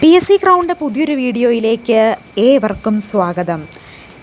PSC ക്രൗണിൻ്റെ പുതിയൊരു വീഡിയോയിലേക്ക് ഏവർക്കും സ്വാഗതം.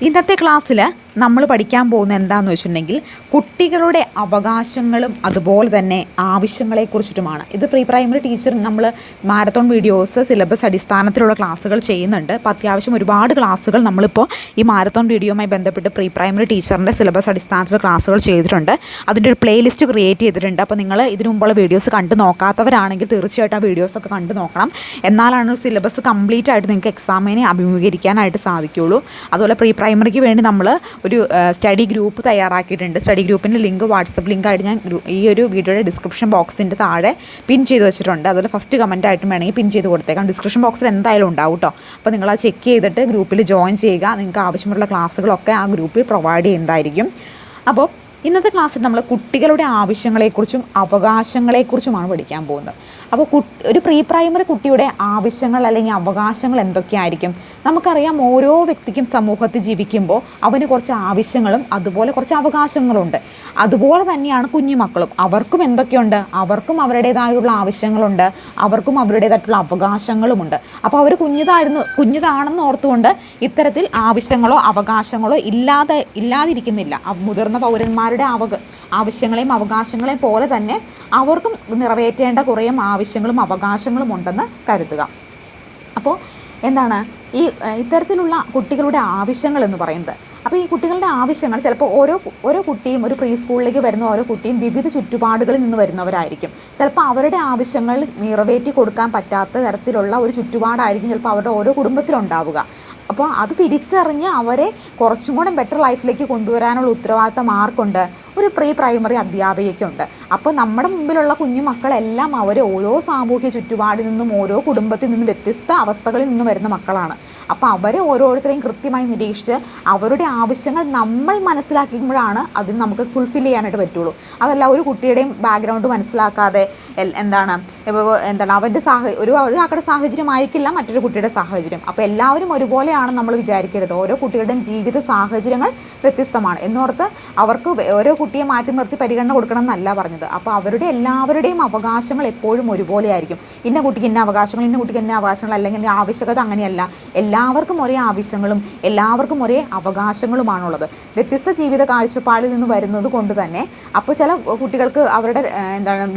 ഇന്നത്തെ ക്ലാസ്സിൽ നമ്മൾ പഠിക്കാൻ പോകുന്ന എന്താണെന്ന് വെച്ചിട്ടുണ്ടെങ്കിൽ കുട്ടികളുടെ അവകാശങ്ങളും അതുപോലെ തന്നെ ആവശ്യങ്ങളെക്കുറിച്ചിട്ടുമാണ്. ഇത് പ്രീ പ്രൈമറി ടീച്ചർ നമ്മൾ മാരത്തോൺ വീഡിയോസ് സിലബസ് അടിസ്ഥാനത്തിലുള്ള ക്ലാസ്സുകൾ ചെയ്യുന്നുണ്ട്. അപ്പോൾ അത്യാവശ്യം ഒരുപാട് ക്ലാസ്സുകൾ നമ്മളിപ്പോൾ ഈ മാരത്തോൺ വീഡിയോയുമായി ബന്ധപ്പെട്ട് പ്രീ പ്രൈമറി ടീച്ചറിൻ്റെ സിലബസ് അടിസ്ഥാനത്തിലുള്ള ക്ലാസ്സുകൾ ചെയ്തിട്ടുണ്ട്. അതിൻ്റെ ഒരു പ്ലേലിസ്റ്റ് ക്രിയേറ്റ് ചെയ്തിട്ടുണ്ട്. അപ്പോൾ നിങ്ങൾ ഇതിനു മുമ്പുള്ള വീഡിയോസ് കണ്ടു നോക്കാത്തവരാണെങ്കിൽ തീർച്ചയായിട്ടും ആ വീഡിയോസൊക്കെ കണ്ടു നോക്കണം. എന്നാലാണ് സിലബസ് കംപ്ലീറ്റ് ആയിട്ട് നിങ്ങൾക്ക് എക്സാമിനെ അഭിമുഖീകരിക്കാനായിട്ട് സാധിക്കുകയുള്ളൂ. അതുപോലെ പ്രീ പ്രൈമറിക്ക് വേണ്ടി നമ്മൾ ഒരു സ്റ്റഡി ഗ്രൂപ്പ് തയ്യാറാക്കിയിട്ടുണ്ട്. സ്റ്റഡി ഗ്രൂപ്പിൻ്റെ ലിങ്ക് വാട്സപ്പ് ലിങ്കായിട്ട് ഞാൻ ഈ ഒരു വീഡിയോയുടെ ഡിസ്ക്രിപ്ഷൻ ബോക്സിൻ്റെ താഴെ പിൻ ചെയ്ത് വെച്ചിട്ടുണ്ട്. അതുപോലെ ഫസ്റ്റ് കമൻറ്റ് ആയിട്ടും വേണമെങ്കിൽ പിൻ ചെയ്ത് കൊടുത്തേക്കാം. ഡിസ്ക്രിപ്ഷൻ ബോക്സിൽ എന്തായാലും ഉണ്ടാവും കേട്ടോ. അപ്പോൾ നിങ്ങൾ അത് ചെക്ക് ചെയ്തിട്ട് ഗ്രൂപ്പിൽ ജോയിൻ ചെയ്യുക. നിങ്ങൾക്ക് ആവശ്യമുള്ള ക്ലാസ്സുകളൊക്കെ ആ ഗ്രൂപ്പിൽ പ്രൊവൈഡ് ചെയ്യുന്നതായിരിക്കും. അപ്പോൾ ഇന്നത്തെ ക്ലാസ്സിൽ നമ്മൾ കുട്ടികളുടെ ആവശ്യങ്ങളെക്കുറിച്ചും അവകാശങ്ങളെക്കുറിച്ചുമാണ് പഠിക്കാൻ പോകുന്നത്. അപ്പോൾ ഒരു പ്രീ പ്രൈമറി കുട്ടിയുടെ ആവശ്യങ്ങൾ അല്ലെങ്കിൽ അവകാശങ്ങൾ എന്തൊക്കെയായിരിക്കും? നമുക്കറിയാം, ഓരോ വ്യക്തിക്കും സമൂഹത്തിൽ ജീവിക്കുമ്പോൾ അവന് കുറച്ച് ആവശ്യങ്ങളും അതുപോലെ കുറച്ച് അവകാശങ്ങളുണ്ട്. അതുപോലെ തന്നെയാണ് കുഞ്ഞുമക്കളും. അവർക്കും എന്തൊക്കെയുണ്ട്? അവർക്കും അവരുടേതായുള്ള ആവശ്യങ്ങളുണ്ട്, അവർക്കും അവരുടേതായിട്ടുള്ള അവകാശങ്ങളുമുണ്ട്. അപ്പോൾ അവർ കുഞ്ഞിതാണെന്ന് ഓർത്തുകൊണ്ട് ഇത്തരത്തിൽ ആവശ്യങ്ങളോ അവകാശങ്ങളോ ഇല്ലാതിരിക്കുന്നില്ല. മുതിർന്ന പൗരന്മാരുടെ ആവശ്യങ്ങളെയും അവകാശങ്ങളെയും പോലെ തന്നെ അവർക്കും നിറവേറ്റേണ്ട കുറേ ആവശ്യങ്ങളും അവകാശങ്ങളും ഉണ്ടെന്ന് കരുതുക. അപ്പോൾ എന്താണ് ഇത്തരത്തിലുള്ള കുട്ടികളുടെ ആവശ്യങ്ങൾ എന്ന് പറയുന്നത്? അപ്പോൾ ഈ കുട്ടികളുടെ ആവശ്യങ്ങൾ ചിലപ്പോൾ ഓരോ കുട്ടിയും ഒരു പ്രീ സ്കൂളിലേക്ക് വരുന്ന ഓരോ കുട്ടിയും വിവിധ ചുറ്റുപാടുകളിൽ നിന്ന് വരുന്നവരായിരിക്കും. ചിലപ്പോൾ അവരുടെ ആവശ്യങ്ങൾ നിറവേറ്റി കൊടുക്കാൻ പറ്റാത്ത തരത്തിലുള്ള ഒരു ചുറ്റുപാടായിരിക്കും ചിലപ്പോൾ അവരുടെ ഓരോ കുടുംബത്തിലുണ്ടാവുക. അപ്പോൾ അത് തിരിച്ചറിഞ്ഞ് അവരെ കുറച്ചും കൂടെ ബെറ്റർ ലൈഫിലേക്ക് കൊണ്ടുവരാനുള്ള ഉത്തരവാദിത്തം ആർക്കുണ്ട്? ഒരു പ്രീ പ്രൈമറി അധ്യാപികയ്ക്കുണ്ട്. അപ്പോൾ നമ്മുടെ മുമ്പിലുള്ള കുഞ്ഞു മക്കളെല്ലാം അവർ ഓരോ സാമൂഹ്യ ചുറ്റുപാടിൽ നിന്നും ഓരോ കുടുംബത്തിൽ നിന്നും വ്യത്യസ്ത അവസ്ഥകളിൽ നിന്നും വരുന്ന മക്കളാണ്. അപ്പോൾ അവരെ ഓരോരുത്തരെയും കൃത്യമായി നിരീക്ഷിച്ച് അവരുടെ ആവശ്യങ്ങൾ നമ്മൾ മനസ്സിലാക്കുമ്പോഴാണ് അതിന് നമുക്ക് ഫുൾഫിൽ ചെയ്യാനായിട്ട് പറ്റുള്ളൂ. അതല്ല ഒരു കുട്ടിയുടെയും ബാക്ക്ഗ്രൗണ്ട് മനസ്സിലാക്കാതെ എന്താണ് അവൻ്റെ ഒരാളുടെ സാഹചര്യമായിരിക്കില്ല മറ്റൊരു കുട്ടിയുടെ സാഹചര്യം. അപ്പോൾ എല്ലാവരും ഒരുപോലെയാണെന്ന് നമ്മൾ വിചാരിക്കരുത്. ഓരോ കുട്ടികളുടെയും ജീവിത സാഹചര്യങ്ങൾ വ്യത്യസ്തമാണ് എന്നോർത്ത് അവർക്ക് ഓരോ കുട്ടിയെ മാറ്റി നിർത്തി പരിഗണന കൊടുക്കണം എന്നല്ല പറഞ്ഞത്. അപ്പോൾ അവരുടെ എല്ലാവരുടെയും അവകാശങ്ങൾ എപ്പോഴും ഒരുപോലെ ആയിരിക്കും. ഇന്ന കുട്ടിക്ക് ഇന്ന അവകാശങ്ങൾ, ഇന്ന കുട്ടിക്ക് ഇന്ന അവകാശങ്ങൾ, അല്ലെങ്കിൽ ആവശ്യകത അങ്ങനെയല്ല. എല്ലാവർക്കും ഒരേ ആവശ്യങ്ങളും എല്ലാവർക്കും ഒരേ അവകാശങ്ങളുമാണുള്ളത്. വ്യത്യസ്ത ജീവിത കാഴ്ചപ്പാടിൽ നിന്ന് വരുന്നത് കൊണ്ട് തന്നെ അപ്പോൾ ചില കുട്ടികൾക്ക് അവരുടെ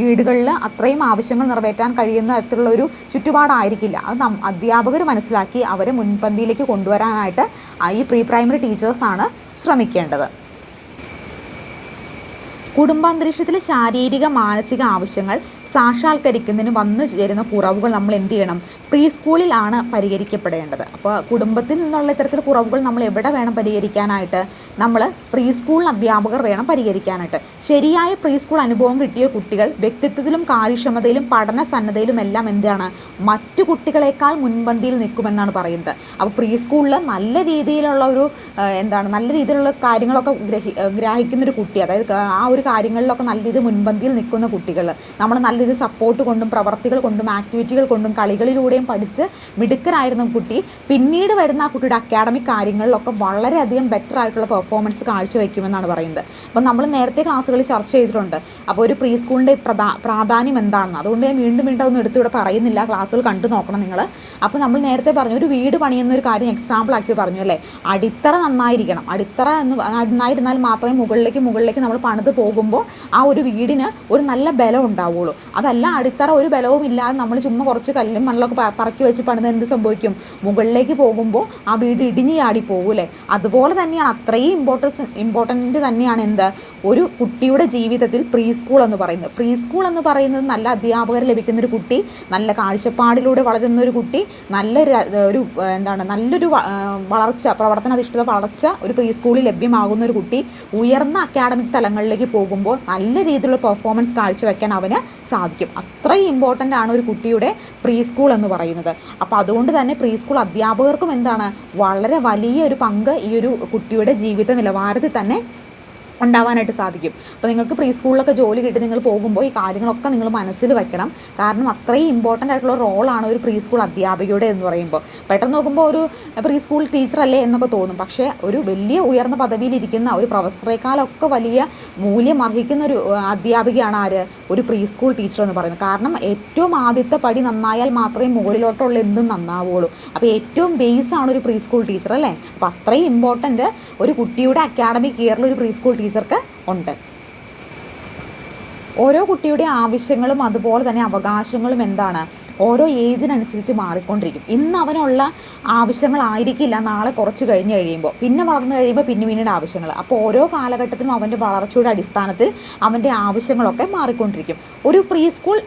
വീടുകളിൽ അത്രയും ആവശ്യങ്ങൾ നിറവേറ്റാൻ കഴിയുന്ന തരത്തിലുള്ള ഒരു ചുറ്റുപാടായിരിക്കില്ല. അത് അധ്യാപകർ മനസ്സിലാക്കി അവരെ മുൻപന്തിയിലേക്ക് കൊണ്ടുവരാനായിട്ട് ഈ പ്രീ പ്രൈമറി ടീച്ചേഴ്സാണ് ശ്രമിക്കേണ്ടത്. കുടുംബാന്തരീക്ഷത്തിലെ ശാരീരിക മാനസിക ആവശ്യങ്ങൾ സാക്ഷാത്കരിക്കുന്നതിന് വന്നു ചേരുന്ന കുറവുകൾ നമ്മൾ എന്ത് ചെയ്യണം? പ്രീ സ്കൂളിലാണ് പരിഹരിക്കപ്പെടേണ്ടത്. അപ്പോൾ കുടുംബത്തിൽ നിന്നുള്ള ഇത്തരത്തിൽ കുറവുകൾ നമ്മൾ എവിടെ വേണം പരിഹരിക്കാനായിട്ട്? നമ്മൾ പ്രീ സ്കൂൾ അധ്യാപകർ വേണം പരിഹരിക്കാനായിട്ട്. ശരിയായ പ്രീ സ്കൂൾ അനുഭവം കിട്ടിയ കുട്ടികൾ വ്യക്തിത്വത്തിലും കാര്യക്ഷമതയിലും പഠന സന്നദ്ധയിലും എല്ലാം എന്താണ് മറ്റു കുട്ടികളെക്കാൾ മുൻപന്തിയിൽ നിൽക്കുമെന്നാണ് പറയുന്നത്. അപ്പോൾ പ്രീ സ്കൂളിൽ നല്ല രീതിയിലുള്ള ഒരു നല്ല രീതിയിലുള്ള കാര്യങ്ങളൊക്കെ ഗ്രഹിക്കുന്നൊരു കുട്ടി, അതായത് ആ ഒരു കാര്യങ്ങളിലൊക്കെ നല്ല രീതിയിൽ മുൻപന്തിയിൽ നിൽക്കുന്ന കുട്ടികൾ നമ്മൾ നല്ല രീതിയിൽ സപ്പോർട്ട് കൊണ്ടും പ്രവർത്തികൾ കൊണ്ടും ആക്ടിവിറ്റികൾ കൊണ്ടും കളികളിലൂടെയും പഠിച്ച് മിടുക്കനായിരുന്ന കുട്ടി പിന്നീട് വരുന്ന ആ കുട്ടിയുടെ അക്കാഡമിക് കാര്യങ്ങളിലൊക്കെ വളരെയധികം ബെറ്റർ ആയിട്ടുള്ള പെർഫോമൻസ് കാഴ്ചവെക്കുമെന്നാണ് പറയുന്നത്. അപ്പോൾ നമ്മൾ നേരത്തെ ക്ലാസ്സുകളിൽ ചർച്ച ചെയ്തിട്ടുണ്ട്. അപ്പോൾ ഒരു പ്രീ സ്കൂളിൻ്റെ പ്രാധാന്യം എന്താണെന്ന്. അതുകൊണ്ട് ഞാൻ വീണ്ടും അതൊന്നും എടുത്തിവിടെ പറയുന്നില്ല, ക്ലാസ്സുകൾ കണ്ടു നോക്കണം നിങ്ങൾ. അപ്പോൾ നമ്മൾ നേരത്തെ പറഞ്ഞു ഒരു വീട് പണിയുന്ന ഒരു കാര്യം എക്സാമ്പിൾ ആക്കി പറഞ്ഞു അല്ലേ. അടിത്തറ നന്നായിരിക്കണം. അടിത്തറ നന്നായിരുന്നാൽ മാത്രമേ മുകളിലേക്ക് നമ്മൾ പണിത് പോകുമ്പോൾ ആ ഒരു വീടിന് ഒരു നല്ല ബലം ഉണ്ടാവുള്ളൂ. അതല്ല അടിത്തറ ഒരു ബലവും ഇല്ലാതെ നമ്മൾ ചുമ്മാ കുറച്ച് കല്ലും മണ്ണൊക്കെ പറക്കി വെച്ച് പണിത് എന്ത് സംഭവിക്കും? മുകളിലേക്ക് പോകുമ്പോൾ ആ വീട് ഇടിഞ്ഞ് ചാടി പോകൂലേ. അതുപോലെ തന്നെയാണ് അത്രയും ഇമ്പോർട്ടൻ്റ് തന്നെയാണ് ഒരു കുട്ടിയുടെ ജീവിതത്തിൽ പ്രീ സ്കൂൾ എന്ന് പറയുന്നത്. പ്രീ സ്കൂൾ എന്ന് പറയുന്നത് നല്ല അധ്യാപകർ ലഭിക്കുന്നൊരു കുട്ടി, നല്ല കാഴ്ചപ്പാടിലൂടെ വളരുന്ന ഒരു കുട്ടി, നല്ലൊരു വളർച്ച, പ്രവർത്തനാധിഷ്ഠിത വളർച്ച ഒരു പ്രീ സ്കൂളിൽ ലഭ്യമാകുന്ന ഒരു കുട്ടി ഉയർന്ന അക്കാഡമിക് തലങ്ങളിലേക്ക് പോകുമ്പോൾ നല്ല രീതിയിലുള്ള പെർഫോമൻസ് കാഴ്ചവെക്കാൻ അവന് സാധിക്കും. അത്രയും ഇമ്പോർട്ടൻ്റ് ആണ് ഒരു കുട്ടിയുടെ പ്രീ സ്കൂൾ എന്ന് പറയുന്നത്. അപ്പോൾ അതുകൊണ്ട് തന്നെ പ്രീ സ്കൂൾ അധ്യാപകർക്കും വളരെ വലിയ ഒരു പങ്ക് ഈ ഒരു കുട്ടിയുടെ ജീവിത നിലവാരത്തിൽ തന്നെ ഉണ്ടാവാനായിട്ട് സാധിക്കും. അപ്പോൾ നിങ്ങൾക്ക് പ്രീ സ്കൂളിലൊക്കെ ജോലി കിട്ടി നിങ്ങൾ പോകുമ്പോൾ ഈ കാര്യങ്ങളൊക്കെ നിങ്ങൾ മനസ്സിൽ വെക്കണം. കാരണം അത്രയും ഇമ്പോർട്ടൻ്റ് ആയിട്ടുള്ള റോളാണ് ഒരു പ്രീ സ്കൂൾ അധ്യാപികയുടെ എന്ന് പറയുമ്പോൾ. പെട്ടെന്ന് നോക്കുമ്പോൾ ഒരു പ്രീ സ്കൂൾ ടീച്ചറല്ലേ എന്നൊക്കെ തോന്നും. പക്ഷേ ഒരു വലിയ ഉയർന്ന പദവിയിലിരിക്കുന്ന ഒരു പ്രൊഫസറേക്കാളൊക്കെ വലിയ മൂല്യം അർഹിക്കുന്ന ഒരു അധ്യാപികയാണ് ആര്, ഒരു പ്രീ സ്കൂൾ ടീച്ചർ എന്ന് പറയുന്നത്. കാരണം ഏറ്റവും ആദ്യത്തെ പടി നന്നായാൽ മാത്രമേ മുകളിലോട്ടുള്ള എന്തും നന്നാവുള്ളൂ. അപ്പോൾ ഏറ്റവും ബേസാണ് ഒരു പ്രീ സ്കൂൾ ടീച്ചർ അല്ലേ. അപ്പോൾ അത്രയും ഇമ്പോർട്ടൻ്റ് ഒരു കുട്ടിയുടെ അക്കാഡമിക് ഇയറിൽ ഒരു പ്രീ സ്കൂൾ ടീച്ചർക്ക് ഉണ്ട്. ഓരോ കുട്ടിയുടെ ആവശ്യങ്ങളും അതുപോലെ തന്നെ അവകാശങ്ങളും എന്താണ്, ഓരോ ഏജിനനുസരിച്ച് മാറിക്കൊണ്ടിരിക്കും. ഇന്ന് അവനുള്ള ആവശ്യങ്ങളായിരിക്കില്ല നാളെ കുറച്ച് കഴിഞ്ഞ് കഴിയുമ്പോൾ, പിന്നെ വളർന്നു കഴിയുമ്പോൾ പിന്നീട് ആവശ്യങ്ങൾ. അപ്പോൾ ഓരോ കാലഘട്ടത്തിലും അവൻ്റെ വളർച്ചയുടെ അടിസ്ഥാനത്തിൽ അവൻ്റെ ആവശ്യങ്ങളൊക്കെ മാറിക്കൊണ്ടിരിക്കും. ഒരു പ്രീ സ്കൂൾ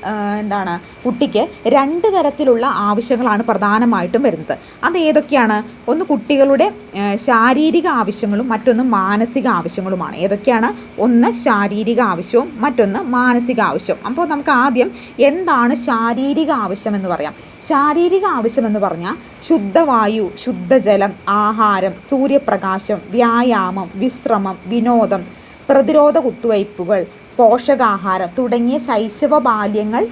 കുട്ടിക്ക് 2 തരത്തിലുള്ള ആവശ്യങ്ങളാണ് പ്രധാനമായിട്ടും വരുന്നത്. അത് ഏതൊക്കെയാണ്? ഒന്ന് കുട്ടികളുടെ ശാരീരിക ആവശ്യങ്ങളും മറ്റൊന്ന് മാനസിക ആവശ്യങ്ങളുമാണ്. ഏതൊക്കെയാണ്? ഒന്ന് ശാരീരിക ആവശ്യവും മറ്റൊന്ന് മാനസിക ആവശ്യവും. അപ്പോൾ നമുക്ക് ആദ്യം എന്താണ് ശാരീരിക ആവശ്യം എന്ന് പറയാം. ശാരീരിക ആവശ്യം എന്ന് പറഞ്ഞാൽ ശുദ്ധവായു, ശുദ്ധജലം, ആഹാരം, സൂര്യപ്രകാശം, വ്യായാമം, വിശ്രമം, വിനോദം, പ്രതിരോധ കുത്തിവയ്പ്പുകൾ, പോഷകാഹാരം തുടങ്ങിയ ശൈശവ ബാല്യങ്ങൾ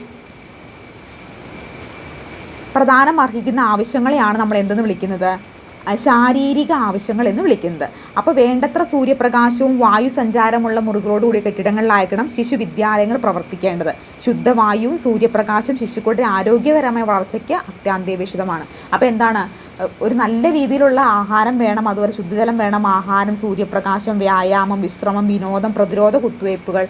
പ്രധാനം അർഹിക്കുന്ന ആവശ്യങ്ങളെയാണ് നമ്മൾ എന്തെന്ന് വിളിക്കുന്നത്? ശാരീരിക ആവശ്യങ്ങൾ എന്ന് വിളിക്കുന്നത്. അപ്പോൾ വേണ്ടത്ര സൂര്യപ്രകാശവും വായു സഞ്ചാരമുള്ള മുറികളോടുകൂടിയ കെട്ടിടങ്ങളിലായിരിക്കണം ശിശു വിദ്യാലയങ്ങൾ പ്രവർത്തിക്കേണ്ടത്. ശുദ്ധവായുവും സൂര്യപ്രകാശം ശിശുക്കളുടെ ആരോഗ്യകരമായ വളർച്ചയ്ക്ക് അത്യന്താപേക്ഷിതമാണ്. അപ്പോൾ എന്താണ്, ഒരു നല്ല രീതിയിലുള്ള ആഹാരം വേണം, അതുപോലെ ശുദ്ധജലം വേണം, ആഹാരം, സൂര്യപ്രകാശം, വ്യായാമം, വിശ്രമം, വിനോദം, പ്രതിരോധ കുത്തിവയ്പ്പുകൾ,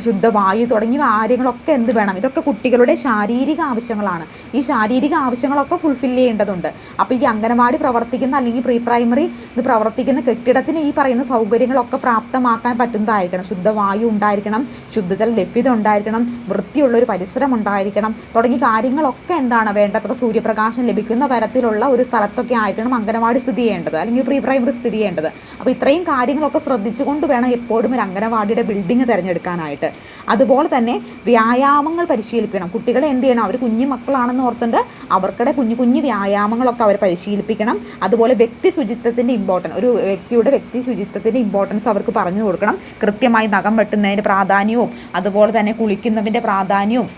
ശുദ്ധവായു തുടങ്ങിയ കാര്യങ്ങളൊക്കെ എന്ത് വേണം? ഇതൊക്കെ കുട്ടികളുടെ ശാരീരിക ആവശ്യങ്ങളാണ്. ഈ ശാരീരിക ആവശ്യങ്ങളൊക്കെ ഫുൾഫിൽ ചെയ്യേണ്ടതുണ്ട്. അപ്പോൾ ഈ അംഗനവാടി പ്രവർത്തിക്കുന്ന അല്ലെങ്കിൽ പ്രീ പ്രൈമറി ഇത് പ്രവർത്തിക്കുന്ന കെട്ടിടത്തിന് ഈ പറയുന്ന സൗകര്യങ്ങളൊക്കെ പ്രാപ്തമാക്കാൻ പറ്റുന്നതായിരിക്കണം. ശുദ്ധവായു ഉണ്ടായിരിക്കണം, ശുദ്ധജല ലഭ്യത ഉണ്ടായിരിക്കണം, വൃത്തിയുള്ളൊരു പരിസരം ഉണ്ടായിരിക്കണം തുടങ്ങിയ കാര്യങ്ങളൊക്കെ വേണ്ടത്ര സൂര്യപ്രകാശം ലഭിക്കുന്ന തരത്തിലുള്ള ഒരു സ്ഥലത്തൊക്കെ ആയിരിക്കണം അംഗനവാടി സ്ഥിതി ചെയ്യേണ്ടത് അല്ലെങ്കിൽ പ്രീ പ്രൈമറി സ്ഥിതി ചെയ്യേണ്ടത്. അപ്പോൾ ഇത്രയും കാര്യങ്ങളൊക്കെ ശ്രദ്ധിച്ചുകൊണ്ട് വേണം എപ്പോഴും ഒരു അംഗനവാടിയുടെ ബിൽഡിംഗ് തിരഞ്ഞെടുക്കാനായിട്ട്. അതുപോലെ തന്നെ വ്യായാമങ്ങൾ പരിശീലിപ്പിക്കണം. കുട്ടികളെ എന്ത് ചെയ്യണം? അവർ കുഞ്ഞു മക്കളാണെന്ന് ഓർത്തുകൊണ്ട് അവർക്കിടെ കുഞ്ഞു വ്യായാമങ്ങളൊക്കെ അവർ പരിശീലിപ്പിക്കണം. അതുപോലെ വ്യക്തി ശുചിത്വത്തിൻ്റെ ഒരു വ്യക്തിയുടെ വ്യക്തി ശുചിത്വത്തിൻ്റെ ഇമ്പോർട്ടൻസ് അവർക്ക് പറഞ്ഞു കൊടുക്കണം. കൃത്യമായി നഖം വെട്ടുന്നതിൻ്റെ പ്രാധാന്യവും അതുപോലെ തന്നെ കുളിക്കുന്നതിൻ്റെ പ്രാധാന്യവും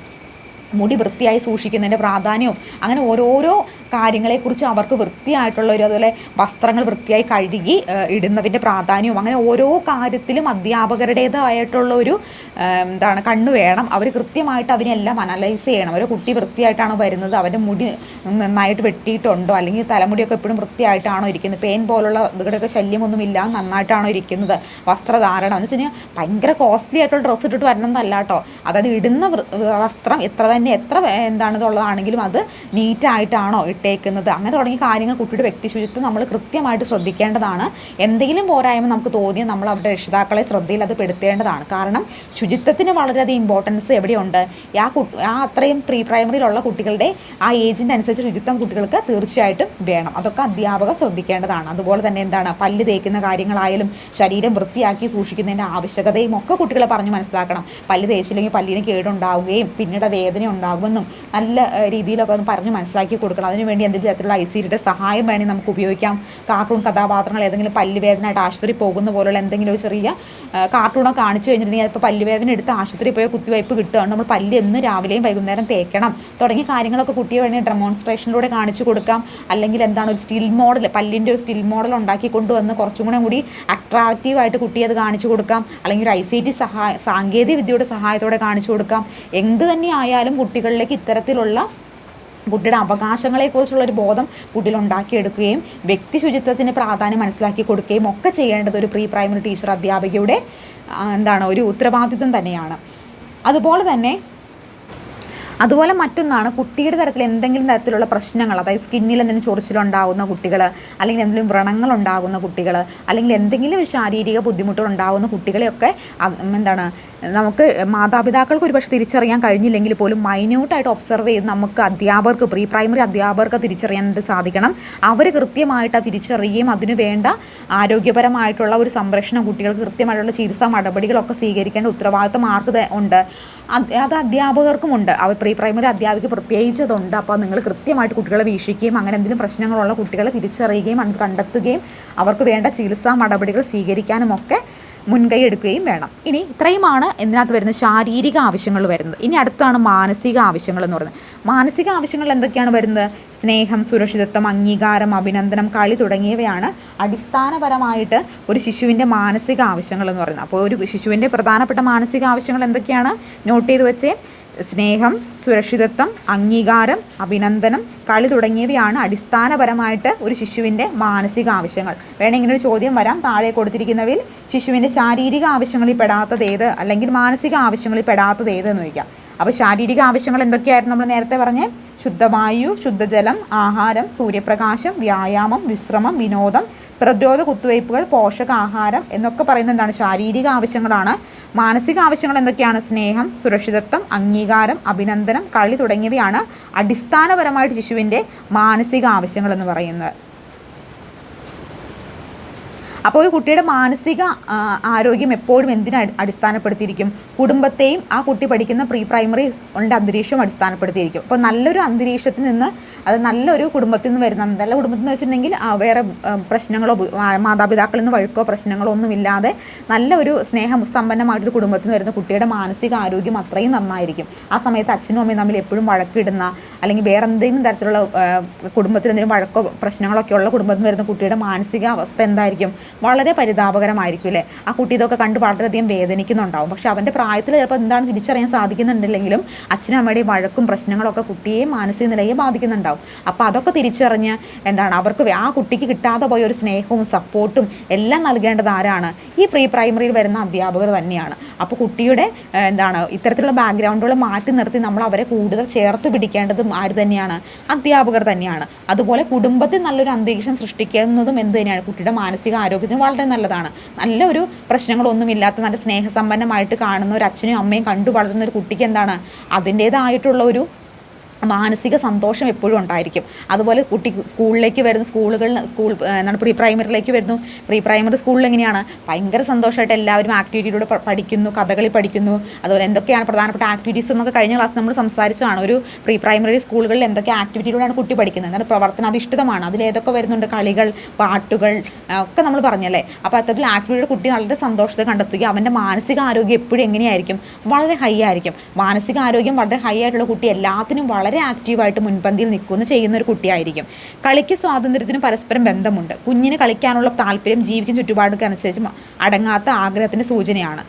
മുടി വൃത്തിയായി സൂക്ഷിക്കുന്നതിൻ്റെ പ്രാധാന്യവും അങ്ങനെ ഓരോരോ കാര്യങ്ങളെക്കുറിച്ച് അവർക്ക് വൃത്തിയായിട്ടുള്ള അതുപോലെ വസ്ത്രങ്ങൾ വൃത്തിയായി കഴുകി ഇടുന്നതിൻ്റെ പ്രാധാന്യവും അങ്ങനെ ഓരോ കാര്യത്തിലും അധ്യാപകരുടേതായിട്ടുള്ള ഒരു കണ്ണു വേണം. അവർ കൃത്യമായിട്ട് അതിനെല്ലാം അനലൈസ് ചെയ്യണം. ഒരു കുട്ടി വൃത്തിയായിട്ടാണോ വരുന്നത്, അവൻ്റെ മുടി നന്നായിട്ട് വെട്ടിയിട്ടുണ്ടോ, അല്ലെങ്കിൽ തലമുടിയൊക്കെ എപ്പോഴും വൃത്തിയായിട്ടാണോ ഇരിക്കുന്നത്, പെയിൻ പോലുള്ള ഇതുകൂടെയൊക്കെ ശല്യമൊന്നുമില്ല നന്നായിട്ടാണോ ഇരിക്കുന്നത്, വസ്ത്രധാരണം എന്ന് വെച്ച് കഴിഞ്ഞാൽ ഭയങ്കര കോസ്റ്റ്ലി ആയിട്ടുള്ള ഡ്രസ്സ് ഇട്ടിട്ട് വരണമെന്നല്ല കേട്ടോ. അതായത് ഇടുന്ന വസ്ത്രം എത്ര ഇതുള്ളതാണെങ്കിലും അത് നീറ്റായിട്ടാണോ ഇട്ടേക്കുന്നത്, അങ്ങനെ തുടങ്ങിയ കാര്യങ്ങൾ കുട്ടിയുടെ വ്യക്തി ശുചിത്വം നമ്മൾ കൃത്യമായിട്ട് ശ്രദ്ധിക്കേണ്ടതാണ്. എന്തെങ്കിലും പോരായ്മ നമുക്ക് തോന്നിയാൽ നമ്മൾ അവരുടെ രക്ഷിതാക്കളെ ശ്രദ്ധയിൽ അത് പെടുത്തേണ്ടതാണ്. കാരണം ശുചിത്വത്തിന് വളരെയധികം ഇമ്പോർട്ടൻസ് എവിടെയുണ്ട്? അത്രയും പ്രീ പ്രൈമറിയിലുള്ള കുട്ടികളുടെ ആ ഏജിൻ്റെ അനുസരിച്ച് ശുചിത്വം കുട്ടികൾക്ക് തീർച്ചയായിട്ടും വേണം. അതൊക്കെ അധ്യാപകർ ശ്രദ്ധിക്കേണ്ടതാണ്. അതുപോലെ തന്നെ പല്ല് തേക്കുന്ന കാര്യങ്ങളായാലും ശരീരം വൃത്തിയാക്കി സൂക്ഷിക്കുന്നതിൻ്റെ ആവശ്യകതയും ഒക്കെ കുട്ടികളെ പറഞ്ഞ് മനസ്സിലാക്കണം. പല്ല് തേച്ചില്ലെങ്കിൽ പല്ലിന് കേടുണ്ടാവുകയും പിന്നീട് വേദന ഉണ്ടാകുമെന്നും നല്ല രീതിയിലൊക്കെ ഒന്ന് പറഞ്ഞ് മനസ്സിലാക്കി കൊടുക്കണം. അതിനുവേണ്ടി എന്തെങ്കിലും തരത്തിലുള്ള ICDയുടെ സഹായം വേണമെങ്കിൽ നമുക്ക് ഉപയോഗിക്കാം. കാർട്ടൂൺ കഥാപാത്രങ്ങൾ ഏതെങ്കിലും പല്ലുവേദനയായിട്ട് ആശുപത്രി പോകുന്ന പോലുള്ള എന്തെങ്കിലും ഒരു ചെറിയ കാർട്ടൂണൊക്കെ കാണിച്ചു കഴിഞ്ഞിട്ടുണ്ടെങ്കിൽ ഇപ്പോൾ പല്ലുവേദന എടുത്ത് ആശുപത്രി പോയി കുത്തിവയ്പ്പ് കിട്ടുകയാണ്, നമ്മൾ പല്ല് എന്ന് രാവിലെയും വൈകുന്നേരം തേക്കണം തുടങ്ങിയ കാര്യങ്ങളൊക്കെ കുട്ടിയെ വേണമെങ്കിൽ ഡെമോൺസ്ട്രേഷനിലൂടെ കാണിച്ചു കൊടുക്കാം. അല്ലെങ്കിൽ ഒരു സ്റ്റിൽ മോഡൽ, പല്ലിൻ്റെ ഒരു സ്റ്റിൽ മോഡൽ ഉണ്ടാക്കി കൊണ്ടുവന്ന് കുറച്ചും കൂടി അട്രാക്റ്റീവായിട്ട് കുട്ടിയെ അത് കാണിച്ചു കൊടുക്കാം. അല്ലെങ്കിൽ ഒരു ICT സാങ്കേതിക വിദ്യയുടെ സഹായത്തോടെ കാണിച്ചു കൊടുക്കാം. എന്ത് തന്നെ ആയാലും കുട്ടികളിലേക്ക് ഇത്തരത്തിലുള്ള കുട്ടിയുടെ അവകാശങ്ങളെക്കുറിച്ചുള്ള ഒരു ബോധം കുട്ടിയിൽ ഉണ്ടാക്കിയെടുക്കുകയും വ്യക്തി ശുചിത്വത്തിന് പ്രാധാന്യം മനസ്സിലാക്കി കൊടുക്കുകയും ഒക്കെ ചെയ്യേണ്ടത് ഒരു പ്രീ പ്രൈമറി ടീച്ചർ അധ്യാപികയുടെ ഒരു ഉത്തരവാദിത്വം തന്നെയാണ്. അതുപോലെ മറ്റൊന്നാണ് കുട്ടിയുടെ തരത്തിൽ എന്തെങ്കിലും തരത്തിലുള്ള പ്രശ്നങ്ങൾ, അതായത് സ്കിന്നിൽ എന്തെങ്കിലും ചൊറിച്ചിലുണ്ടാകുന്ന കുട്ടികൾ, അല്ലെങ്കിൽ എന്തെങ്കിലും വ്രണങ്ങളുണ്ടാകുന്ന കുട്ടികൾ, അല്ലെങ്കിൽ എന്തെങ്കിലും ശാരീരിക ബുദ്ധിമുട്ടുകൾ ഉണ്ടാകുന്ന കുട്ടികളെയൊക്കെ നമുക്ക് മാതാപിതാക്കൾക്ക് ഒരുപക്ഷെ തിരിച്ചറിയാൻ കഴിഞ്ഞില്ലെങ്കിൽ പോലും മൈന്യൂട്ടായിട്ട് ഒബ്സർവ് ചെയ്ത് നമുക്ക് അധ്യാപകർക്ക്, പ്രീ പ്രൈമറി അധ്യാപകർക്ക് തിരിച്ചറിയാനായിട്ട് സാധിക്കണം. അവർ കൃത്യമായിട്ട് തിരിച്ചറിയുകയും അതിനു വേണ്ട ആരോഗ്യപരമായിട്ടുള്ള ഒരു സംരക്ഷണം, കുട്ടികൾക്ക് കൃത്യമായിട്ടുള്ള ചികിത്സാ നടപടികളൊക്കെ സ്വീകരിക്കേണ്ട ഉത്തരവാദിത്തം ആർക്ക് ഉണ്ട്? അത് അധ്യാപകർക്കുമുണ്ട്. അവർ പ്രീ പ്രൈമറി അധ്യാപിക പ്രത്യേകിച്ചതുണ്ട്. അപ്പോൾ നിങ്ങൾ കൃത്യമായിട്ട് കുട്ടികളെ വീക്ഷിക്കുകയും അങ്ങനെ എന്തെങ്കിലും പ്രശ്നങ്ങളുള്ള കുട്ടികളെ തിരിച്ചറിയുകയും അത് കണ്ടെത്തുകയും അവർക്ക് വേണ്ട ചികിത്സാ നടപടികൾ സ്വീകരിക്കാനുമൊക്കെ മുൻകൈ എടുക്കുകയും വേണം. ഇനി ഇത്രയുമാണ് ഇതിനകത്ത് വരുന്ന ശാരീരിക ആവശ്യങ്ങൾ വരുന്നത്. ഇനി അടുത്താണ് മാനസിക ആവശ്യങ്ങൾ എന്ന് പറയുന്നത്. മാനസിക ആവശ്യങ്ങൾ എന്തൊക്കെയാണ് വരുന്നത്? സ്നേഹം, സുരക്ഷിതത്വം, അംഗീകാരം, അഭിനന്ദനം, കളി തുടങ്ങിയവയാണ് അടിസ്ഥാനപരമായിട്ട് ഒരു ശിശുവിൻ്റെ മാനസിക ആവശ്യങ്ങൾ എന്ന് പറയുന്നത്. അപ്പോൾ ഒരു ശിശുവിൻ്റെ പ്രധാനപ്പെട്ട മാനസിക ആവശ്യങ്ങൾ എന്തൊക്കെയാണ്? നോട്ട് ചെയ്ത് വെച്ചേ. സ്നേഹം, സുരക്ഷിതത്വം, അംഗീകാരം, അഭിനന്ദനം, കളി തുടങ്ങിയവയാണ് അടിസ്ഥാനപരമായിട്ട് ഒരു ശിശുവിൻ്റെ മാനസിക ആവശ്യങ്ങൾ. വേണമെങ്കിൽ ഇങ്ങനെ ഒരു ചോദ്യം വരാം, താഴെ കൊടുത്തിരിക്കുന്നവയിൽ ശിശുവിൻ്റെ ശാരീരിക ആവശ്യങ്ങളിൽ പെടാത്തത് ഏത്, അല്ലെങ്കിൽ മാനസിക ആവശ്യങ്ങളിൽ പെടാത്തത് ഏത് എന്ന് ചോദിക്കാം. അപ്പോൾ ശാരീരിക ആവശ്യങ്ങൾ എന്തൊക്കെയായിരുന്നു നമ്മൾ നേരത്തെ പറഞ്ഞേ? ശുദ്ധവായു, ശുദ്ധജലം, ആഹാരം, സൂര്യപ്രകാശം, വ്യായാമം, വിശ്രമം, വിനോദം, പ്രതിരോധ കുത്തിവയ്പ്പുകൾ, പോഷകാഹാരം എന്നൊക്കെ പറയുന്നത് എന്താണ്? ശാരീരിക ആവശ്യങ്ങളാണ്. മാനസിക ആവശ്യങ്ങൾ എന്തൊക്കെയാണ്? സ്നേഹം, സുരക്ഷിതത്വം, അംഗീകാരം, അഭിനന്ദനം, കളി തുടങ്ങിയവയാണ് അടിസ്ഥാനപരമായിട്ട് ശിശുവിൻ്റെ മാനസിക ആവശ്യങ്ങൾ എന്ന് പറയുന്നത്. അപ്പോൾ ഒരു കുട്ടിയുടെ മാനസിക ആരോഗ്യം എപ്പോഴും എന്തിനെ അടിസ്ഥാനപ്പെടുത്തിയിരിക്കും? കുടുംബത്തെയും ആ കുട്ടി പഠിക്കുന്ന പ്രീ പ്രൈമറി അന്തരീക്ഷവും അടിസ്ഥാനപ്പെടുത്തിയിരിക്കും. അപ്പോൾ നല്ലൊരു അന്തരീക്ഷത്തിൽ നിന്ന്, അത് നല്ലൊരു കുടുംബത്തിൽ നിന്ന് വരുന്ന, നല്ല കുടുംബത്തിൽ നിന്ന് വെച്ചിട്ടുണ്ടെങ്കിൽ വേറെ പ്രശ്നങ്ങളോ മാതാപിതാക്കളിൽ നിന്ന് വഴക്കോ പ്രശ്നങ്ങളോ ഒന്നുമില്ലാതെ നല്ല ഒരു സ്നേഹസമ്പന്നമായിട്ടൊരു കുടുംബത്തിൽ നിന്ന് വരുന്ന കുട്ടിയുടെ മാനസിക ആരോഗ്യം അത്രയും നന്നായിരിക്കും. ആ സമയത്ത് അച്ഛനും അമ്മയും തമ്മിൽ എപ്പോഴും വഴക്കിടുന്ന, അല്ലെങ്കിൽ വേറെ എന്തെങ്കിലും തരത്തിലുള്ള കുടുംബത്തിൽ എന്തെങ്കിലും വഴക്കോ പ്രശ്നങ്ങളൊക്കെ ഉള്ള കുടുംബത്തിൽ നിന്ന് വരുന്ന കുട്ടിയുടെ മാനസിക അവസ്ഥ എന്തായിരിക്കും? വളരെ പരിതാപകരമായിരിക്കും അല്ലേ? ആ കുട്ടി ഇതൊക്കെ കണ്ട് വളരെയധികം വേദനിക്കുന്നുണ്ടാവും. പക്ഷെ അവൻ്റെ പ്രായത്തിൽ ചിലപ്പോൾ എന്താണ് തിരിച്ചറിയാൻ സാധിക്കുന്നുണ്ടെങ്കിലും അച്ഛനും അമ്മയുടെയും വഴക്കും പ്രശ്നങ്ങളൊക്കെ കുട്ടിയെ മാനസിക നിലയെ ബാധിക്കുന്നുണ്ടാവും. അപ്പോൾ അതൊക്കെ തിരിച്ചറിഞ്ഞ് അവർക്ക് ആ കുട്ടിക്ക് കിട്ടാതെ പോയ ഒരു സ്നേഹവും സപ്പോർട്ടും എല്ലാം നൽകേണ്ടത് ആരാണ്? ഈ പ്രീ പ്രൈമറിയിൽ വരുന്ന അധ്യാപകർ തന്നെയാണ്. അപ്പോൾ കുട്ടിയുടെ ഇത്തരത്തിലുള്ള ബാക്ക്ഗ്രൗണ്ടുകൾ മാറ്റി നിർത്തി നമ്മൾ അവരെ കൂടുതൽ ചേർത്ത് പിടിക്കേണ്ടതും ആര് തന്നെയാണ്? അധ്യാപകർ തന്നെയാണ്. അതുപോലെ കുടുംബത്തിൽ നല്ലൊരു അന്തരീക്ഷം സൃഷ്ടിക്കുന്നതും എന്ത് തന്നെയാണ്? കുട്ടിയുടെ മാനസിക ആരോഗ്യത്തിന് വളരെ നല്ലതാണ്. നല്ലൊരു പ്രശ്നങ്ങളൊന്നുമില്ലാത്ത നല്ല സ്നേഹസമ്പന്നമായിട്ട് കാണുന്ന ഒരു അച്ഛനും അമ്മയും കണ്ടു വളരുന്ന ഒരു കുട്ടിക്ക് അതിൻ്റേതായിട്ടുള്ള ഒരു മാനസിക സന്തോഷം എപ്പോഴും ഉണ്ടായിരിക്കും. അതുപോലെ കുട്ടി സ്കൂളിലേക്ക് വരുന്നു, പ്രീ പ്രൈമറിയിലേക്ക് വരുന്നു. പ്രീ പ്രൈമറി സ്കൂളിൽ എങ്ങനെയാണ്? ഭയങ്കര സന്തോഷമായിട്ട് എല്ലാവരും ആക്ടിവിറ്റിയിലൂടെ പഠിക്കുന്നു, കഥകളി പഠിക്കുന്നു. അതുപോലെ എന്തൊക്കെയാണ് പ്രധാനപ്പെട്ട ആക്ടിവിറ്റീസ് എന്നൊക്കെ കഴിഞ്ഞ ക്ലാസ് നമ്മൾ സംസാരിച്ചതാണ്. ഒരു പ്രീ പ്രൈമറി സ്കൂളുകളിൽ എന്തൊക്കെ ആക്ടിവിറ്റിയിലൂടെയാണ് കുട്ടി പഠിക്കുന്നത്? എന്നാൽ പ്രവർത്തനാധിഷ്ഠിതമാണ്. അതിലേതൊക്കെ വരുന്നുണ്ട്? കളികൾ, പാട്ടുകൾ ഒക്കെ നമ്മൾ പറഞ്ഞല്ലേ. അപ്പോൾ അത്തരത്തിൽ ആക്ടിവിറ്റിയുടെ കുട്ടി വളരെ സന്തോഷത്തെ കണ്ടെത്തുക. അവൻ്റെ മാനസിക ആരോഗ്യം എപ്പോഴും എങ്ങനെയായിരിക്കും? വളരെ ഹൈ ആയിരിക്കും. മാനസിക ആരോഗ്യം വളരെ ഹൈ ആയിട്ടുള്ള കുട്ടി എല്ലാത്തിനും വളരെ ആക്റ്റീവായിട്ട് മുൻപന്തിയിൽ ചെയ്യുന്ന ഒരു കുട്ടിയായിരിക്കും. കളിക്ക് സ്വാതന്ത്ര്യത്തിനും പരസ്പരം ബന്ധമുണ്ട്. കുഞ്ഞിന് കളിക്കാനുള്ള താല്പര്യം ജീവിക്കുന്ന ചുറ്റുപാടുകൾക്ക് അനുസരിച്ച് അടങ്ങാത്ത ആഗ്രഹത്തിൻ്റെ സൂചനയാണ്.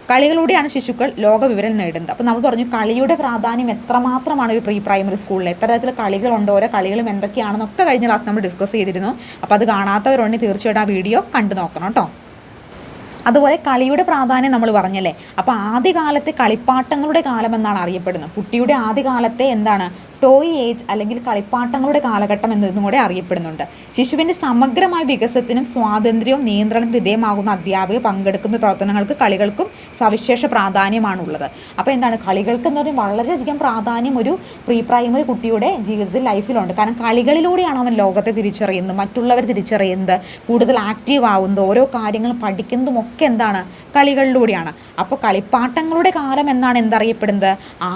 കളികളിലൂടെയാണ് ശിശുക്കൾ ലോകവിവരം നേടുന്നത്. അപ്പോൾ നമ്മൾ പറഞ്ഞു കളിയുടെ പ്രാധാന്യം എത്രമാത്രമാണ് ഒരു പ്രീ പ്രൈമറി സ്കൂളിൽ. എത്ര തരത്തിലുള്ള കളികളുണ്ട്, ഓരോ കളികളും എന്തൊക്കെയാണെന്നൊക്കെ കഴിഞ്ഞ ക്ലാസ് നമ്മൾ ഡിസ്കസ് ചെയ്തിരുന്നു. അപ്പോൾ അത് കാണാത്തവരുണ്ടെങ്കിൽ തീർച്ചയായിട്ടും ആ വീഡിയോ കണ്ടു നോക്കണം കേട്ടോ. അതുപോലെ കളിയുടെ പ്രാധാന്യം നമ്മൾ പറഞ്ഞല്ലേ. അപ്പോൾ ആദ്യകാലത്തെ കളിപ്പാട്ടങ്ങളുടെ കാലം എന്നാണ് അറിയപ്പെടുന്നത്. കുട്ടിയുടെ ആദ്യകാലത്തെ ടോയ് ഏജ് അല്ലെങ്കിൽ കളിപ്പാട്ടങ്ങളുടെ കാലഘട്ടം എന്നതും കൂടെ അറിയപ്പെടുന്നുണ്ട്. ശിശുവിൻ്റെ സമഗ്രമായ വികസനത്തിനും സ്വാതന്ത്ര്യവും നിയന്ത്രണത്തിന് വിധേയമാകുന്ന അധ്യാപകർ പങ്കെടുക്കുന്ന പ്രവർത്തനങ്ങൾക്ക് കളികൾക്കും സവിശേഷ പ്രാധാന്യമാണുള്ളത്. അപ്പോൾ കളികൾക്ക് എന്ന് പറഞ്ഞാൽ വളരെയധികം പ്രാധാന്യം ഒരു പ്രീ പ്രൈമറി കുട്ടിയുടെ ജീവിതത്തിൽ ലൈഫിലുണ്ട്. കാരണം കളികളിലൂടെയാണ് അവൻ ലോകത്തെ തിരിച്ചറിയുന്നത്, മറ്റുള്ളവർ തിരിച്ചറിയുന്നത്, കൂടുതൽ ആക്റ്റീവ് ആവുന്നത്, ഓരോ കാര്യങ്ങളും പഠിക്കുന്നതും ഒക്കെ കളികളിലൂടെയാണ്. അപ്പോൾ കളിപ്പാട്ടങ്ങളുടെ കാലം എന്നാണ് എന്തറിയപ്പെടുന്നത്?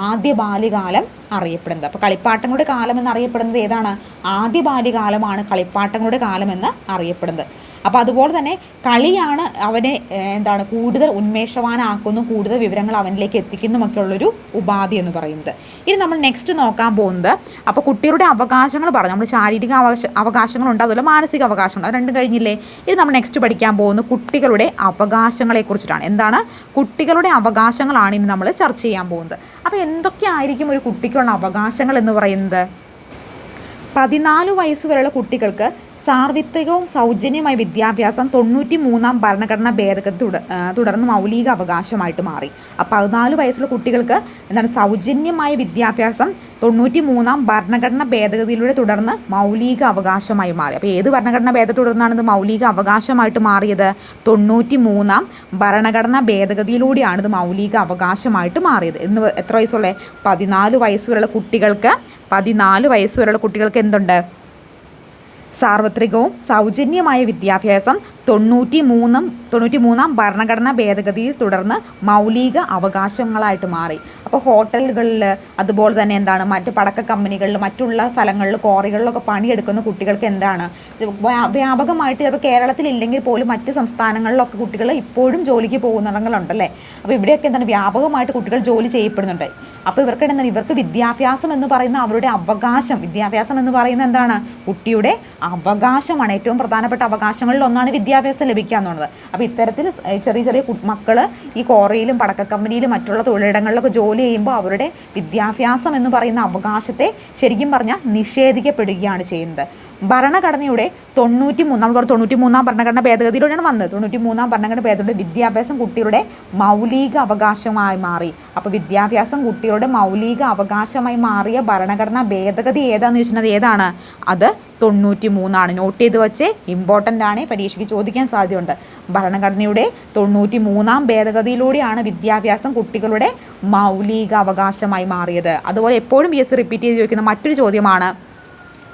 ആദ്യ ബാല്യകാലം അറിയപ്പെടുന്നത്. അപ്പോൾ കളിപ്പാട്ടങ്ങളുടെ കാലം എന്നറിയപ്പെടുന്നത് ഏതാണ്? ആദ്യ ബാല്യകാലമാണ് കളിപ്പാട്ടങ്ങളുടെ കാലമെന്ന് അറിയപ്പെടുന്നത്. അപ്പോൾ അതുപോലെ തന്നെ കളിയാണ് അവനെ കൂടുതൽ ഉന്മേഷവാനാക്കുന്നു, കൂടുതൽ വിവരങ്ങൾ അവനിലേക്ക് എത്തിക്കുന്നതുമൊക്കെ ഉള്ളൊരു ഉപാധി എന്ന് പറയുന്നത്. ഇനി നമ്മൾ നെക്സ്റ്റ് നോക്കാൻ പോകുന്നത്, അപ്പോൾ കുട്ടികളുടെ അവകാശങ്ങൾ പറഞ്ഞു. നമ്മൾ ശാരീരിക അവകാശങ്ങളുണ്ട്, അതുപോലെ മാനസിക അവകാശങ്ങളുണ്ട്. അത് രണ്ടും കഴിഞ്ഞില്ലേ? ഇത് നമ്മൾ നെക്സ്റ്റ് പഠിക്കാൻ പോകുന്നത് കുട്ടികളുടെ അവകാശങ്ങളെക്കുറിച്ചിട്ടാണ്. കുട്ടികളുടെ അവകാശങ്ങളാണ് ഇനി നമ്മൾ ചർച്ച ചെയ്യാൻ പോകുന്നത്. അപ്പോൾ എന്തൊക്കെയായിരിക്കും ഒരു കുട്ടിക്കുള്ള അവകാശങ്ങൾ എന്ന് പറയുന്നത്? 14 വയസ്സ് വരെയുള്ള കുട്ടികൾക്ക് സാർവത്രികവും സൗജന്യമായ വിദ്യാഭ്യാസം 93-ാം ഭരണഘടനാ ഭേദഗതി തുടർന്ന് മൗലിക അവകാശമായിട്ട് മാറി. അപ്പോൾ 14 വയസ്സുള്ള കുട്ടികൾക്ക് സൗജന്യമായ വിദ്യാഭ്യാസം 93-ാം ഭരണഘടനാ ഭേദഗതിയിലൂടെ തുടർന്ന് മൗലിക അവകാശമായി മാറി. അപ്പോൾ ഏത് ഭരണഘടനാ ഭേദഗതി തുടർന്നാണ് ഇത് മൗലിക അവകാശമായിട്ട് മാറിയത്? 93-ാം ഭരണഘടനാ ഭേദഗതിയിലൂടെയാണ് ഇത് മൗലിക അവകാശമായിട്ട് മാറിയത്. എത്ര വയസ്സുള്ള? 14 വയസ്സ് വരെയുള്ള കുട്ടികൾക്ക് എന്തുണ്ട്? സാർവത്രികവും സൗജന്യമായ വിദ്യാഭ്യാസം 93-ാം ഭരണഘടനാ ഭേദഗതിയിൽ തുടർന്ന് മൗലിക അവകാശങ്ങളായിട്ട് മാറി. അപ്പോൾ ഹോട്ടലുകളിൽ, അതുപോലെ തന്നെ മറ്റ് പടക്ക കമ്പനികളിൽ, മറ്റുള്ള സ്ഥലങ്ങളിൽ, ക്വാറികളിലൊക്കെ പണിയെടുക്കുന്ന കുട്ടികൾക്ക് വ്യാപകമായിട്ട് ചിലപ്പോൾ കേരളത്തിലില്ലെങ്കിൽ പോലും മറ്റ് സംസ്ഥാനങ്ങളിലൊക്കെ കുട്ടികൾ ഇപ്പോഴും ജോലിക്ക് പോകുന്നിടങ്ങളുണ്ടല്ലേ. അപ്പോൾ ഇവിടെയൊക്കെ എന്താണ് വ്യാപകമായിട്ട് കുട്ടികൾ ജോലി ചെയ്യപ്പെടുന്നുണ്ട്. അപ്പോൾ ഇവർക്ക് വിദ്യാഭ്യാസം എന്ന് പറയുന്ന അവരുടെ അവകാശം, വിദ്യാഭ്യാസം എന്ന് പറയുന്നത് എന്താണ്, കുട്ടിയുടെ അവകാശമാണ്. ഏറ്റവും പ്രധാനപ്പെട്ട അവകാശങ്ങളിൽ ഒന്നാണ് വിദ്യാഭ്യാസം ലഭിക്കുക എന്നുള്ളത്. അപ്പോൾ ഇത്തരത്തിൽ ചെറിയ ചെറിയ മക്കൾ ഈ ക്വാറിയിലും പടക്ക കമ്പനിയിലും മറ്റുള്ള തൊഴിലിടങ്ങളിലൊക്കെ ജോലി ചെയ്യുമ്പോൾ അവരുടെ വിദ്യാഭ്യാസം എന്ന് പറയുന്ന അവകാശത്തെ ശരിക്കും പറഞ്ഞാൽ നിഷേധിക്കപ്പെടുകയാണ് ചെയ്യുന്നത്. ഭരണഘടനയുടെ 93-ാം ഭരണഘടന ഭേദഗതിയിലൂടെയാണ് വന്നത്. 93-ാം ഭരണഘടന ഭേദഗതി വിദ്യാഭ്യാസം കുട്ടികളുടെ മൗലിക അവകാശമായി മാറി. അപ്പോൾ വിദ്യാഭ്യാസം കുട്ടികളുടെ മൗലിക അവകാശമായി മാറിയ ഭരണഘടനാ ഭേദഗതി ഏതാണെന്ന് ചോദിച്ചിട്ടുണ്ടെങ്കിൽ ഏതാണ്, അത് 93 നോട്ട് ചെയ്ത് വെച്ച്, ഇമ്പോർട്ടൻ്റ് ആണ്, പരീക്ഷയ്ക്ക് ചോദിക്കാൻ സാധ്യതയുണ്ട്. ഭരണഘടനയുടെ 93-ാം ഭേദഗതിയിലൂടെയാണ് വിദ്യാഭ്യാസം കുട്ടികളുടെ മൗലിക അവകാശമായി മാറിയത്. അതുപോലെ എപ്പോഴും PSC റിപ്പീറ്റ് ചെയ്ത് ചോദിക്കുന്ന മറ്റൊരു ചോദ്യമാണ്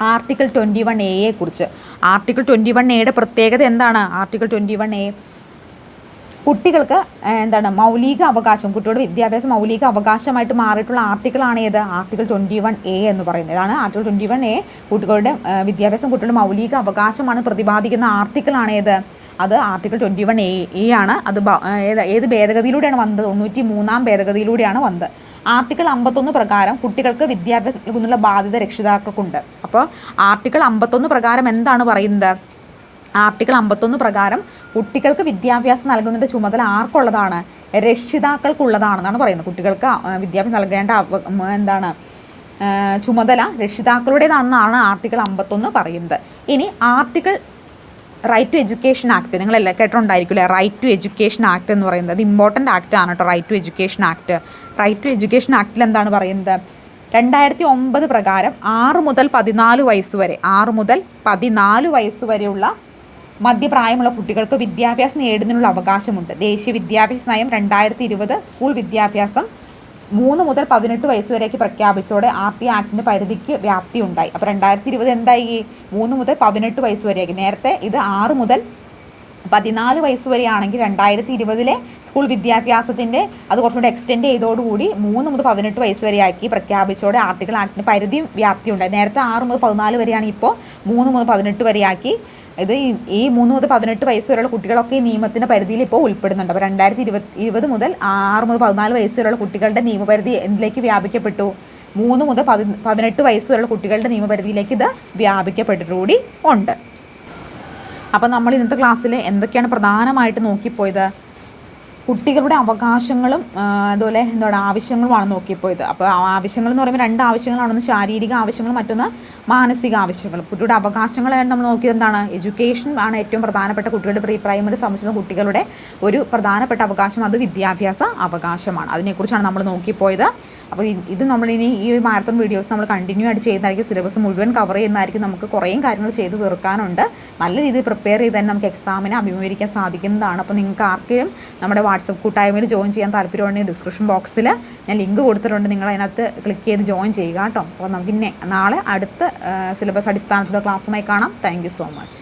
ആർട്ടിക്കിൾ 21A കുറിച്ച്. ആർട്ടിക്കിൾ 21A പ്രത്യേകത എന്താണ്? ആർട്ടിക്കിൾ 21A കുട്ടികൾക്ക് എന്താണ് മൗലിക അവകാശം, കുട്ടികളുടെ വിദ്യാഭ്യാസം മൗലിക അവകാശമായിട്ട് മാറിയിട്ടുള്ള ആർട്ടിക്കിളാണ് ഏത്? ആർട്ടിക്കിൾ 21A എന്ന് പറയുന്നത്. ഇതാണ് ആർട്ടിക്കിൾ 21A. കുട്ടികളുടെ വിദ്യാഭ്യാസം കുട്ടികളുടെ മൗലിക അവകാശമാണ് പ്രതിപാദിക്കുന്ന ആർട്ടിക്കിളാണ് ഏത്? അത് ആർട്ടിക്കിൾ 21A ആണ്. അത് ഏത് ഭേദഗതിയിലൂടെയാണ് വന്നത്? 93-ാം ഭേദഗതിയിലൂടെയാണ് വന്നത്. ആർട്ടിക്കിൾ 51 പ്രകാരം കുട്ടികൾക്ക് വിദ്യാഭ്യാസം നൽകുന്നുള്ള ബാധ്യത രക്ഷിതാക്കൾക്കുണ്ട്. അപ്പോൾ ആർട്ടിക്കിൾ 51 പ്രകാരം എന്താണ് പറയുന്നത്? ആർട്ടിക്കിൾ 51 പ്രകാരം കുട്ടികൾക്ക് വിദ്യാഭ്യാസം നൽകുന്നതിൻ്റെ ചുമതല ആർക്കുള്ളതാണ്? രക്ഷിതാക്കൾക്കുള്ളതാണെന്നാണ് പറയുന്നത്. കുട്ടികൾക്ക് വിദ്യാഭ്യാസം നൽകേണ്ട ചുമതല രക്ഷിതാക്കളുടേതാണെന്നാണ് ആർട്ടിക്കിൾ 51 പറയുന്നത്. ഇനി article right to education act നിങ്ങളെല്ലാം കേട്ടിട്ടുണ്ടായിരിക്കില്ലേ? റൈറ്റ് ടു എഡ്യൂക്കേഷൻ ആക്ട് എന്ന് പറയുന്നത് ഇമ്പോർട്ടൻ്റ് ആക്ട് ആണ് കേട്ടോ. Right to education act. Right to education ആക്ടിൽ എന്താണ് പറയുന്നത്? 2009 പ്രകാരം 6 മുതൽ 14 വയസ്സ് വരെ 6 മുതൽ 14 വയസ്സ് വരെയുള്ള മധ്യപ്രായമുള്ള കുട്ടികൾക്ക് വിദ്യാഭ്യാസം നേടുന്നതിനുള്ള അവകാശമുണ്ട്. ദേശീയ വിദ്യാഭ്യാസ നയം 2020 സ്കൂൾ വിദ്യാഭ്യാസം 3 മുതൽ 18 വയസ്സ് വരേക്ക് പ്രഖ്യാപിച്ചോടെ RT ആക്ടിൻ്റെ പരിധിക്ക് വ്യാപ്തി ഉണ്ടായി. അപ്പോൾ 2020 എന്തായി? 3 മുതൽ 18 വയസ്സ് വരെയാക്കി. നേരത്തെ ഇത് 6 മുതൽ 14 വയസ്സ് വരെയാണെങ്കിൽ 2020 സ്കൂൾ വിദ്യാഭ്യാസത്തിൻ്റെ അത് കുറച്ചുകൂടി എക്സ്റ്റെൻഡ് ചെയ്തോടുകൂടി 3 മുതൽ 18 വയസ്സ് വരെയാക്കി പ്രഖ്യാപിച്ചോടെ ആർട്ടിക്കിൾ ആക്ടിൻ്റെ പരിധി വ്യാപ്തി ഉണ്ടായി. നേരത്തെ 6 മുതൽ 14 വരെയാണ്, ഇപ്പോൾ 3 മുതൽ 18 വരെയാക്കി. ഇത് ഈ 3 മുതൽ 18 വയസ്സ് വരെയുള്ള കുട്ടികളൊക്കെ ഈ നിയമത്തിൻ്റെ പരിധിയിൽ ഇപ്പോൾ ഉൾപ്പെടുന്നുണ്ട്. അപ്പോൾ 2020 മുതൽ 6 മുതൽ 14 വയസ്സ് വരെയുള്ള കുട്ടികളുടെ നിയമപരിധി എന്തിലേക്ക് വ്യാപിക്കപ്പെട്ടു? 3 മുതൽ 18 വയസ്സ് വരെയുള്ള കുട്ടികളുടെ നിയമപരിധിയിലേക്ക് ഇത് വ്യാപിക്കപ്പെട്ടിട്ടുകൂടി ഉണ്ട്. അപ്പോൾ നമ്മൾ ഇന്നത്തെ ക്ലാസ്സിൽ എന്തൊക്കെയാണ് പ്രധാനമായിട്ട് നോക്കിപ്പോയത്? കുട്ടികളുടെ അവകാശങ്ങളും അതുപോലെ ആവശ്യങ്ങളുമാണ് നോക്കിപ്പോയത്. അപ്പോൾ ആവശ്യങ്ങൾ എന്ന് പറയുമ്പോൾ 2 ആവശ്യങ്ങളാണ്. ഒന്ന് ശാരീരിക ആവശ്യങ്ങളും മറ്റൊന്ന് മാനസിക ആവശ്യങ്ങളും. കുട്ടിയുടെ അവകാശങ്ങളായിട്ട് നമ്മൾ നോക്കിയത് എന്താണ്? എഡ്യൂക്കേഷൻ ആണ് ഏറ്റവും പ്രധാനപ്പെട്ട കുട്ടികളുടെ പ്രീ പ്രൈമറി സംബന്ധിച്ചുള്ള കുട്ടികളുടെ ഒരു പ്രധാനപ്പെട്ട അവകാശം, അത് വിദ്യാഭ്യാസ അവകാശമാണ്. അതിനെക്കുറിച്ചാണ് നമ്മൾ നോക്കിപ്പോയത്. അപ്പോൾ ഇത് നമ്മളിനി ഈ ഒരു മാരത്തോൺ വീഡിയോസ് നമ്മൾ കണ്ടിന്യൂ ആയിട്ട് ചെയ്യുന്നതായിരിക്കും. സിലബസ് മുഴുവൻ കവർ ചെയ്യുന്നതായിരിക്കും. നമുക്ക് കുറേ കാര്യങ്ങൾ ചെയ്ത് തീർക്കാനുണ്ട്. നല്ല രീതിയിൽ പ്രിപ്പയർ ചെയ്ത് തന്നെ നമുക്ക് എക്സാമിനെ അഭിമുഖീകരിക്കാൻ സാധിക്കുന്നതാണ്. അപ്പോൾ നിങ്ങൾക്ക് ആർക്കെങ്കിലും നമ്മുടെ വാട്സപ്പ് കൂട്ടായ്മയിൽ ജോയിൻ ചെയ്യാൻ താല്പര്യമുണ്ടെങ്കിൽ ഡിസ്ക്രിപ്ഷൻ ബോക്സിൽ ഞാൻ ലിങ്ക് കൊടുത്തിട്ടുണ്ട്. നിങ്ങൾ അതിനകത്ത് ക്ലിക്ക് ചെയ്ത് ജോയിൻ ചെയ്യുക കേട്ടോ. അപ്പോൾ നമുക്ക് നാളെ അടുത്ത സിലബസ് അടിസ്ഥാനത്തിലുള്ള ക്ലാസ്സുമായി കാണാം. Thank you so much.